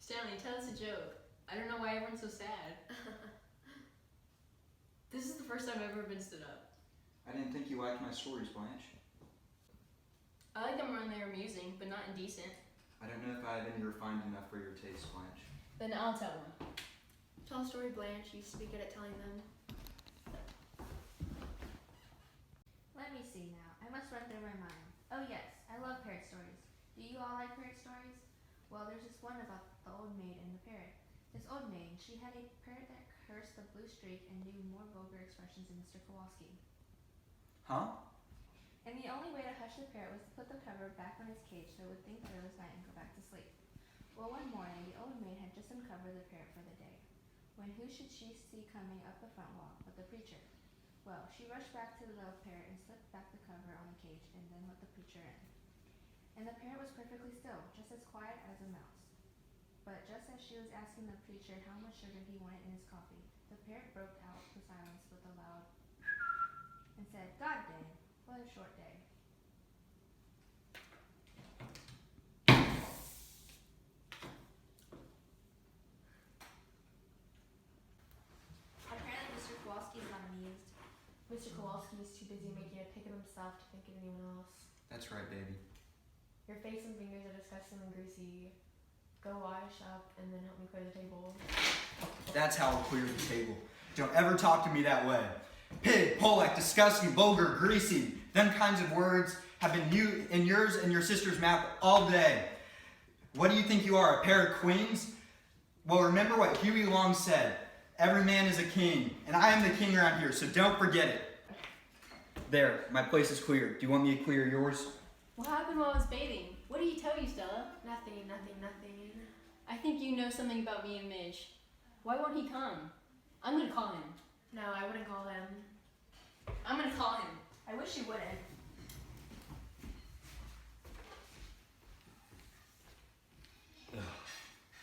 Stanley, tell us a joke. I don't know why everyone's so sad. This is the first time I've ever been stood up. I didn't think you liked my stories, Blanche. I like them when they're amusing, but not indecent. I don't know if I have any refined enough for your taste, Blanche. Then I'll tell one. Tell a story, Blanche. You used to be good at telling them. Let me see now. I must run through my mind. Oh yes, I love parrot stories. Do you all like parrot stories? Well, there's this one about the old maid and the parrot. This old maid, she had a parrot that cursed the blue streak and knew more vulgar expressions than Mr. Kowalski. Huh? And the only way to hush the parrot was to put the cover back on its cage so it would think that it was night and go back to sleep. Well, one morning, the old maid had just uncovered the parrot for the day. When who should she see coming up the front walk but the preacher? Well, she rushed back to the little parrot and slipped back the cover on the cage and then let the preacher in. And the parrot was perfectly still, just as quiet as a mouse. But just as she was asking the preacher how much sugar he wanted in his coffee, the parrot broke out the silence with a loud and said, "God dang, what a short day." Apparently Mr. Kowalski is not amused. Mr. Kowalski is too busy making a pick of himself to think of anyone else. That's right, baby. Your face and fingers are disgusting and greasy. Go wash up and then help me clear the table. That's how I'll clear the table. Don't ever talk to me that way. Pig, Polak, disgusting, vulgar, greasy. Them kinds of words have been in yours and your sister's mouth all day. What do you think you are, a pair of queens? Well, remember what Huey Long said. Every man is a king, and I am the king around here, so don't forget it. There, my place is cleared. Do you want me to clear yours? What happened while I was bathing? What did he tell you, Stella? Nothing. I think you know something about me and Midge. Why won't he come? I'm gonna call him. No, I wouldn't call him. I'm gonna call him. I wish you wouldn't.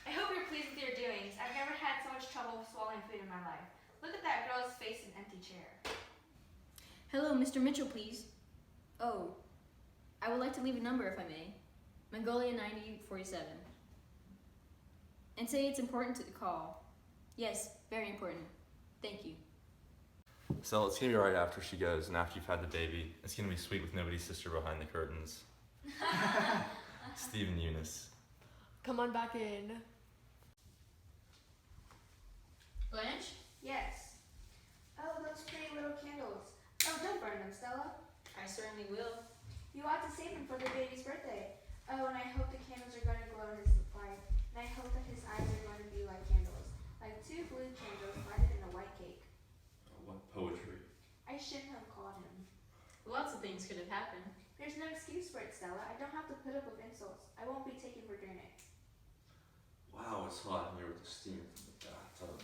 I hope you're pleased with your doings. I've never had so much trouble swallowing food in my life. Look at that girl's face in an empty chair. Hello, Mr. Mitchell, please. Oh, I would like to leave a number if I may. Mongolia 9047. And say it's important to call. Yes, very important. Thank you. So it's gonna be right after she goes, and after you've had the baby, it's gonna be sweet with nobody's sister behind the curtains. Steve and Eunice. Come on back in. Blanche? Yes. Oh, those pretty little candles. Oh, don't burn them, Stella. I certainly will. You ought to save them for the baby's birthday. Oh, and I hope the candles are going to glow in his light. And I hope that his eyes are going to be like candles. Like two blue candles lighted in a white cake. What poetry. I shouldn't have called him. Lots of things could have happened. There's no excuse for it, Stella. I don't have to put up with insults. I won't be taken for granted. Wow, it's hot in here with the steam from the bathtub.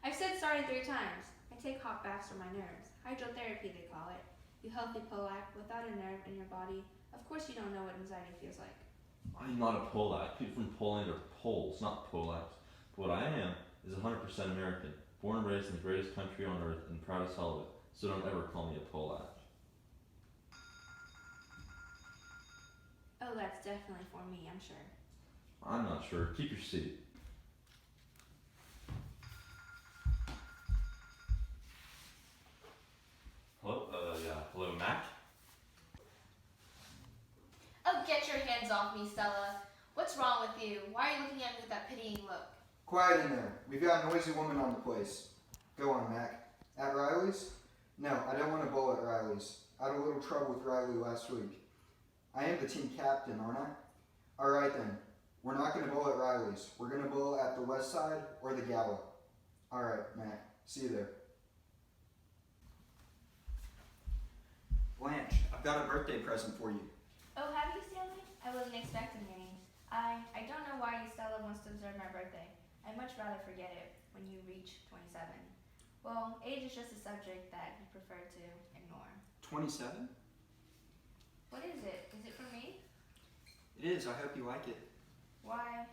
I've said sorry 3 times. I take hot baths for my nerves. Hydrotherapy, they call it. You healthy Polak, without a nerve in your body, of course you don't know what anxiety feels like. I'm not a Polak. People from Poland are Poles, not Polacks. But what I am is 100% American. Born and raised in the greatest country on earth and proud as hell of it. So don't ever call me a Polak. Oh, that's definitely for me, I'm sure. I'm not sure. Keep your seat. Hello? Hello, Mac? Oh, get your hands off me, Stella. What's wrong with you? Why are you looking at me with that pitying look? Quiet in there. We've got a noisy woman on the place. Go on, Mac. At Riley's? No, I don't want to bowl at Riley's. I had a little trouble with Riley last week. I am the team captain, aren't I? Alright then. We're not going to bowl at Riley's. We're going to bowl at the West Side or the Gala. Alright, Mac. See you there. Blanche, I've got a birthday present for you. Oh, have you, Stanley? I wasn't expecting any. I don't know why Stella wants to observe my birthday. I'd much rather forget it when you reach 27. Well, age is just a subject that you prefer to ignore. 27? What is it? Is it for me? It is. I hope you like it. Why,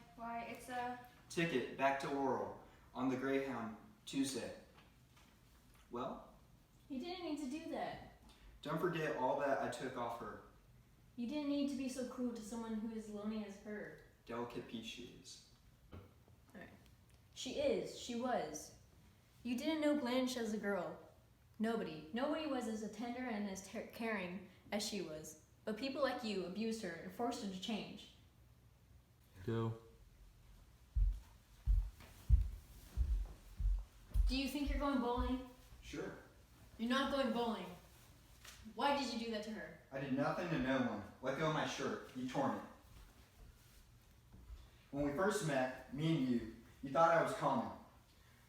it's a... Ticket back to Laurel on the Greyhound Tuesday. Well? You didn't need to do that. Don't forget all that I took off her. You didn't need to be so cruel to someone who is lonely as her. Delicate peach she is. She is. She was. You didn't know Blanche as a girl. Nobody was as tender and as caring as she was. But people like you abused her and forced her to change. Go. Do you think you're going bowling? Sure. You're not going bowling. Why did you do that to her? I did nothing to no one. Let go of my shirt. You torn it. When we first met, me and you thought I was common.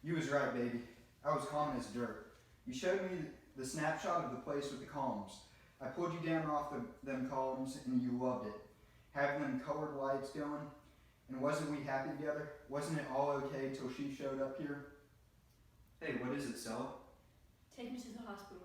You was right, baby. I was common as dirt. You showed me the snapshot of the place with the columns. I pulled you down off them columns and you loved it. Having them colored lights going. And wasn't we happy together? Wasn't it all okay till she showed up here? Hey, what is it, Stella? Take me to the hospital.